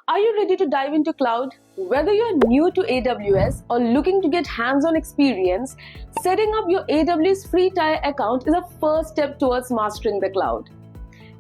Are you ready to dive into cloud? Whether you're new to AWS or looking to get hands-on experience, setting up your AWS Free Tier account is a first step towards mastering the cloud.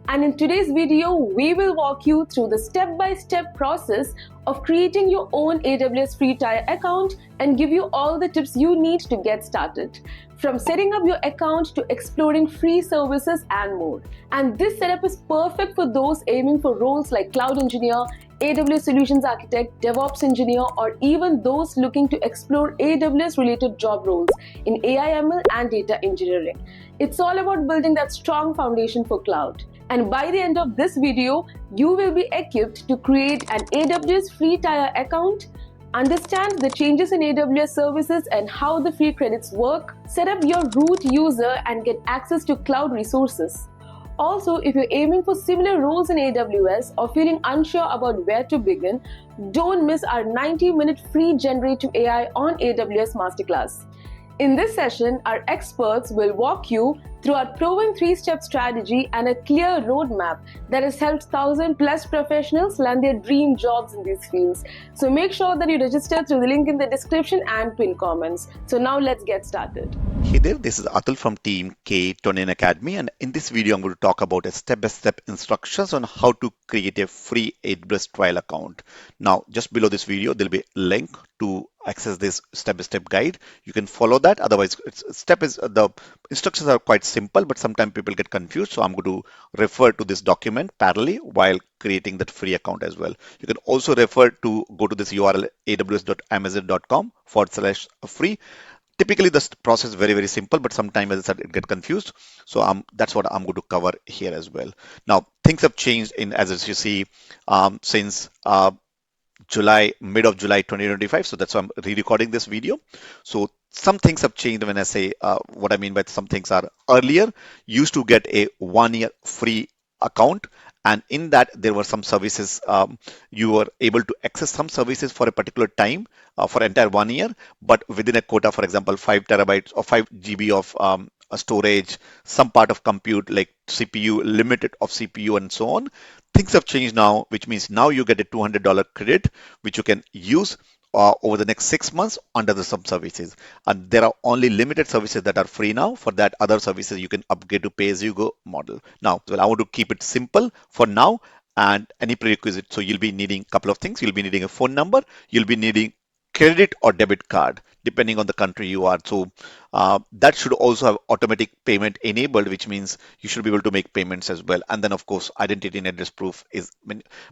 And in today's video, we will walk you through the step-by-step process of creating your own AWS Free Tier account and give you all the tips you need to get started. From setting up your account to exploring free services and more. And this setup is perfect for those aiming for roles like Cloud Engineer, AWS Solutions Architect, DevOps Engineer, or even those looking to explore AWS-related job roles in AI/ML and data engineering. It's all about building that strong foundation for cloud. And by the end of this video, you will be equipped to create an AWS Free Tier account, understand the changes in AWS services and how the free credits work, set up your root user and get access to cloud resources. Also, if you're aiming for similar roles in AWS or feeling unsure about where to begin, don't miss our 90-minute free generative AI on AWS Masterclass. In this session, our experts will walk you through our proven 3-step strategy and a clear roadmap that has helped 1,000+ professionals land their dream jobs in these fields. So make sure that you register through the link in the description and pinned comments. So now let's get started. Hey there, this is Atul from Team K29 Academy, and in this video I'm going to talk about a step-by-step instructions on how to create a free AWS trial account. Now, just below this video, there'll be a link to access this step-by-step guide. You can follow that. Otherwise, the instructions are quite simple, but sometimes people get confused. So I'm going to refer to this document parallelly while creating that free account as well. You can also go to this URL aws.amazon.com/free. Typically, the process is very, very simple, but sometimes, as I said, it gets confused. So that's what I'm going to cover here as well. Now, things have changed as you see, since mid of July 2025. So that's why I'm re-recording this video. So some things have changed. When I say what I mean by some things are earlier, you used to get a 1-year free account. And in that, there were some services, you were able to access some services for a particular time, for entire 1 year, but within a quota, for example, 5 terabytes or 5 GB of storage, some part of compute like CPU, limited of CPU and so on. Things have changed now, which means now you get a $200 credit, which you can use over the next 6 months under some services. And there are only limited services that are free now. For that, other services you can upgrade to pay-as-you-go model. Now, I want to keep it simple for now and any prerequisite. So you'll be needing a couple of things. You'll be needing a phone number. You'll be needing credit or debit card, depending on the country you are. So that should also have automatic payment enabled, which means you should be able to make payments as well. And then, of course, identity and address proof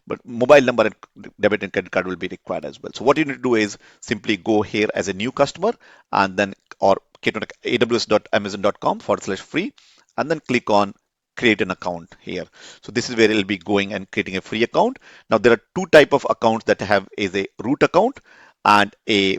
but mobile number and debit and credit card will be required as well. So what you need to do is simply go here as a new customer and then or aws.amazon.com/free and then click on create an account here. So this is where it'll be going and creating a free account. Now there are two types of accounts that have is a root account and a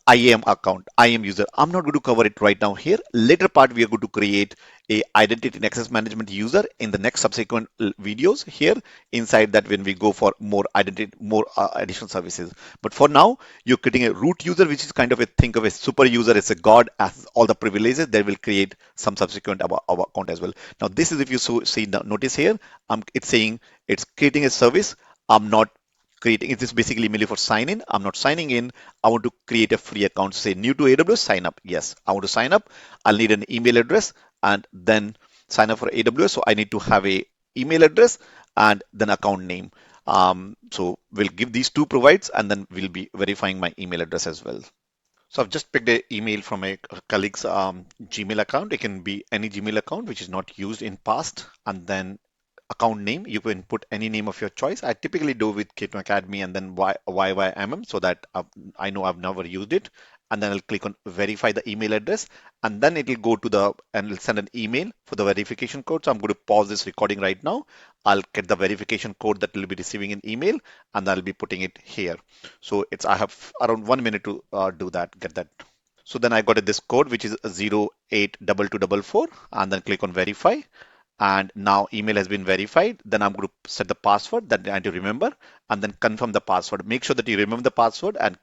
IAM account, IAM user. I'm not going to cover it right now here. Later part, we are going to create a identity and access management user in the next subsequent videos here. Inside that, when we go for more additional services. But for now, you're creating a root user, which is kind of think of a super user. It's a god as all the privileges that will create some subsequent account as well. Now, this is if you see notice here, it's saying it's creating a service. I'm not creating it. Is basically merely for sign in. I'm not signing in. I want to create a free account. Say new to AWS, sign up. Yes, I want to sign up. I'll need an email address and then sign up for AWS. So I need to have a email address and then account name. So we'll give these two provides and then we'll be verifying my email address as well. So I've just picked an email from a colleague's Gmail account. It can be any Gmail account which is not used in past, and then account name, you can put any name of your choice. I typically do with K2 Academy and then YYMM so that I know I've never used it. And then I'll click on verify the email address and then it will go to and it'll send an email for the verification code. So I'm going to pause this recording right now. I'll get the verification code that we'll be receiving in email and I'll be putting it here. So I have around 1 minute to get that. So then I got this code, which is 082244 and then click on verify. And now email has been verified. Then I'm going to set the password that I need to remember and then confirm the password. Make sure that you remember the password and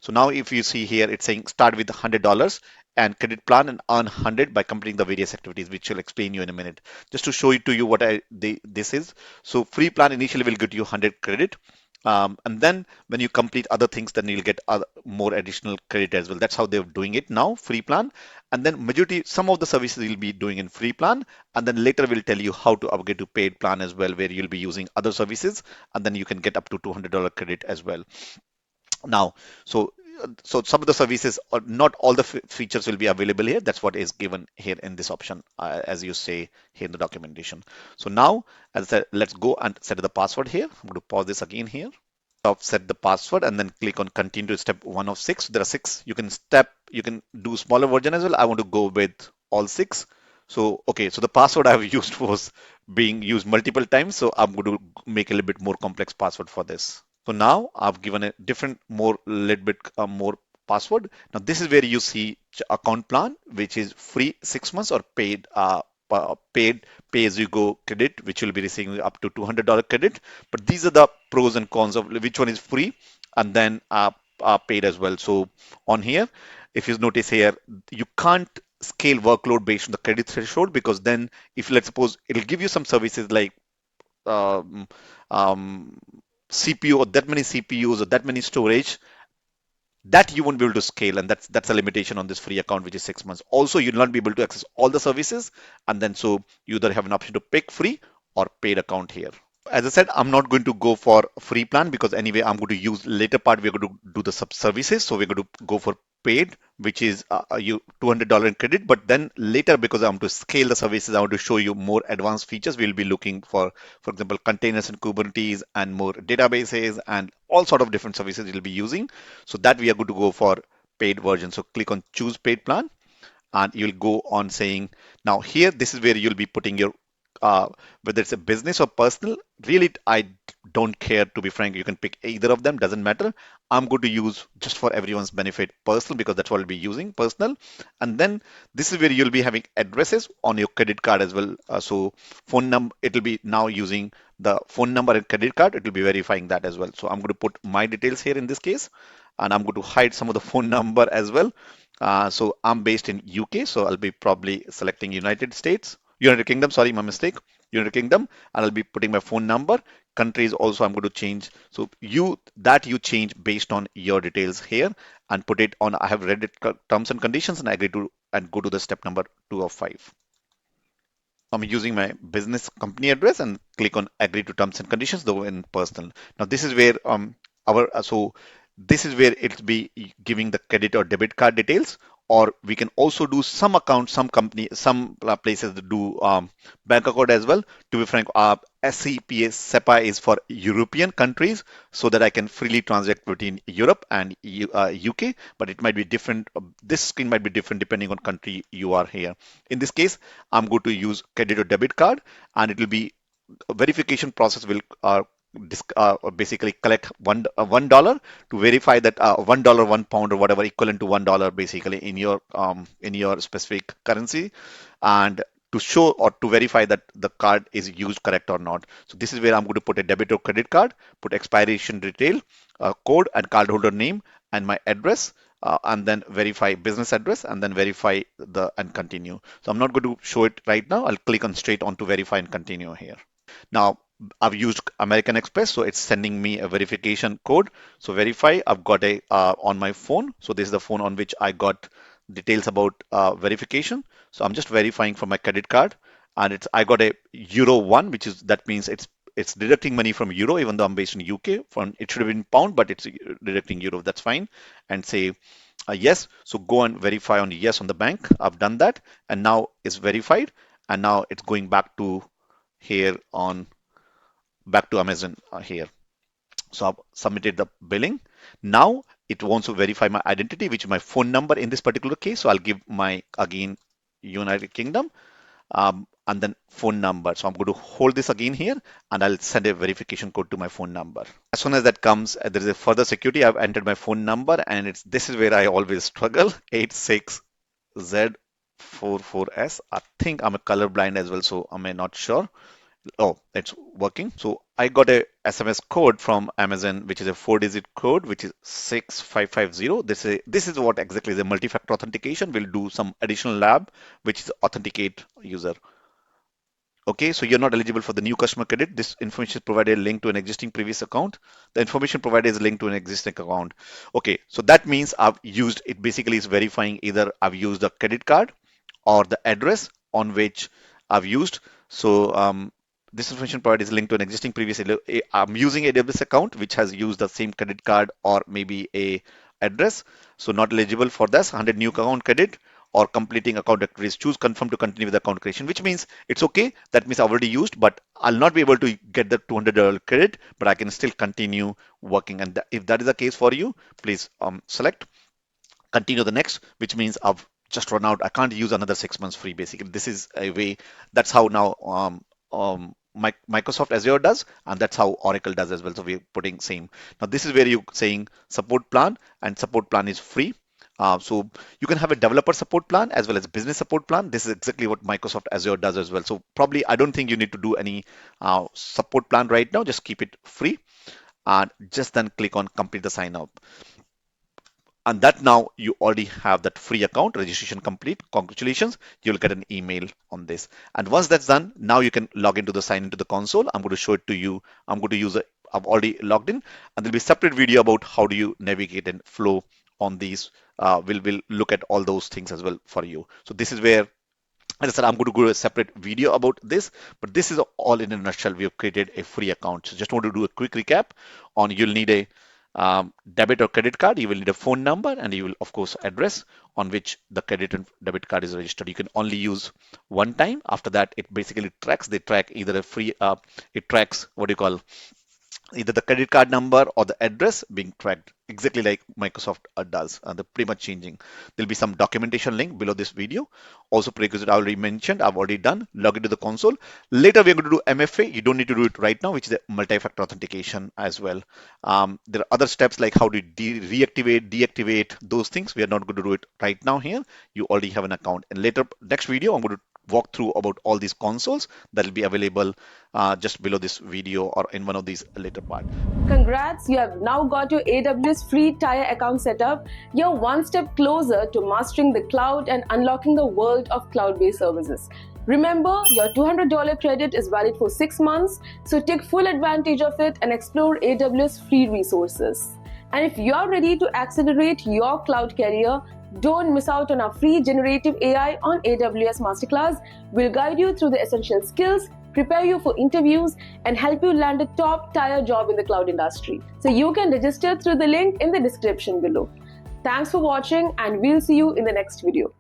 so now if you see here, it's saying start with $100 and credit plan and earn 100 by completing the various activities, which will explain you in a minute. Just to show it to you what this is. So free plan initially will get you 100 credit. And then when you complete other things, then you'll get more additional credit as well. That's how they're doing it now, free plan. And then majority, some of the services you'll be doing in free plan. And then later we'll tell you how to upgrade to paid plan as well, where you'll be using other services. And then you can get up to $200 credit as well. Now, so some of the services, or not all the features will be available here. That's what is given here in this option, as you say here in the documentation. So now, as I said, let's go and set the password here. I'm going to pause this again here. Set the password and then click on continue to step 1 of 6. There are 6. You can do smaller version as well. I want to go with all 6. So, okay, so the password I have used was being used multiple times. So I'm going to make a little bit more complex password for this. So now I've given a different, little bit more password. Now this is where you see account plan, which is free 6 months, or paid pay as you go credit, which will be receiving up to $200 credit. But these are the pros and cons of which one is free and then paid as well. So on here, if you notice here, you can't scale workload based on the credit threshold, because then if let's suppose it'll give you some services like um, um, CPU or that many CPUs or that many storage, that you won't be able to scale, and that's a limitation on this free account, which is 6 months. Also, you'll not be able to access all the services, and then so you either have an option to pick free or paid account here. As I said, I'm not going to go for free plan because anyway, I'm going to use later part. We're going to do the sub services. So we're going to go for paid, which is you $200 in credit. But then later, because I want to scale the services, I want to show you more advanced features. We'll be looking for example, containers and Kubernetes and more databases and all sort of different services we'll be using. So that we are going to go for paid version. So click on choose paid plan and you'll go on saying, now here, this is where you'll be putting your whether it's a business or personal. Really, I don't care, to be frank. You can pick either of them, doesn't matter. I'm going to use, just for everyone's benefit, personal, because that's what I'll be using, personal. And then this is where you'll be having addresses on your credit card as well. So phone number, it'll be now using the phone number and credit card. It will be verifying that as well. So I'm going to put my details here in this case, and I'm going to hide some of the phone number as well. So I'm based in UK, so I'll be probably selecting United Kingdom, sorry, my mistake. United Kingdom, and I'll be putting my phone number. Countries also I'm going to change. So you change based on your details here and put it on. I have read it terms and conditions and I agree to and go to the step number 2 of 5. I'm using my business company address and click on agree to terms and conditions, though in personal. Now this is where our so this is where it'll be giving the credit or debit card details, or we can also do some accounts, some company, some places that do bank account as well. To be frank, SEPA is for European countries, so that I can freely transact between Europe and UK, but it might be different. This screen might be different depending on country you are here. In this case, I'm going to use credit or debit card, and it will be verification process will basically collect $1 to verify that $1, £1 or whatever equivalent to $1 basically in your specific currency, and to show or to verify that the card is used correct or not. So this is where I'm going to put a debit or credit card, put expiration detail, code and cardholder name and my address. And then verify business address and then verify and continue. So I'm not going to show it right now. I'll click on straight on to verify and continue here. Now, I've used American Express, so it's sending me a verification code. So verify, I've got a on my phone. So this is the phone on which I got details about verification. So I'm just verifying from my credit card, and I got a Euro 1, which is that means it's deducting money from Euro, even though I'm based in UK. It should have been pound, but it's deducting Euro. That's fine. And say yes. So go and verify on yes on the bank. I've done that, and now it's verified, and now it's going back to here on back to Amazon here. So I've submitted the billing. Now it wants to verify my identity, which is my phone number in this particular case. So I'll give my, again, United Kingdom, and then phone number. So I'm going to hold this again here, and I'll send a verification code to my phone number. As soon as that comes, there is a further security. I've entered my phone number, and this is where I always struggle, 86Z44S. I think I'm a colorblind as well, so I'm not sure. Oh, it's working. So I got a SMS code from Amazon, which is a 4-digit code, which is 6550. This is what exactly the multi-factor authentication will do. Some additional lab, which is authenticate user. Okay, so you're not eligible for the new customer credit. This information is provided linked to an existing previous account. The information provided is linked to an existing account. Okay, so that means I've used it. Basically, is verifying either I've used the credit card or the address on which I've used. So this information provided is linked to an existing previous. I'm using AWS account which has used the same credit card or maybe a address. So not eligible for this 100 new account credit or completing account activities. Choose confirm to continue with the account creation, which means it's okay. That means I've already used, but I'll not be able to get the $200 credit, but I can still continue working. And if that is the case for you, please select continue the next, which means I've just run out. I can't use another 6 months free. Basically, this is a way. That's how now Microsoft Azure does, and that's how Oracle does as well. So we're putting same. Now this is where you're saying support plan, and support plan is free. So you can have a developer support plan as well as business support plan. This is exactly what Microsoft Azure does as well. So probably I don't think you need to do any support plan right now. Just keep it free and just then click on complete the sign up. And that now you already have that free account registration complete. Congratulations, you'll get an email on this. And once that's done, now you can log into the sign into the console. I'm going to show it to you. I'm going to use it. I've already logged in, and there'll be a separate video about how do you navigate and flow on these. We'll look at all those things as well for you. So this is where, as I said, I'm going to go to a separate video about this, but this is all in a nutshell. We have created a free account. So just want to do a quick recap on you'll need a debit or credit card. You will need a phone number, and you will of course address on which the credit and debit card is registered. You can only use one time. After that, it basically tracks. They track either a free, it tracks what do you call either the credit card number or the address being tracked exactly like Microsoft does. They're pretty much changing. There'll be some documentation link below this video. Also prerequisite I already mentioned, I've already done. Log into the console. Later we're going to do MFA. You don't need to do it right now, which is a multi-factor authentication as well. There are other steps like how to reactivate, deactivate those things. We are not going to do it right now here. You already have an account. And later, next video, I'm going to walk through about all these consoles that will be available just below this video or in one of these later part. Congrats, you have now got your AWS Free Tier Account set up. You're one step closer to mastering the cloud and unlocking the world of cloud-based services. Remember, your $200 credit is valid for 6 months, so take full advantage of it and explore AWS free resources. And if you're ready to accelerate your cloud career, don't miss out on our free generative AI on AWS Masterclass. We'll guide you through the essential skills, prepare you for interviews, and help you land a top-tier job in the cloud industry. So you can register through the link in the description below. Thanks for watching, and we'll see you in the next video.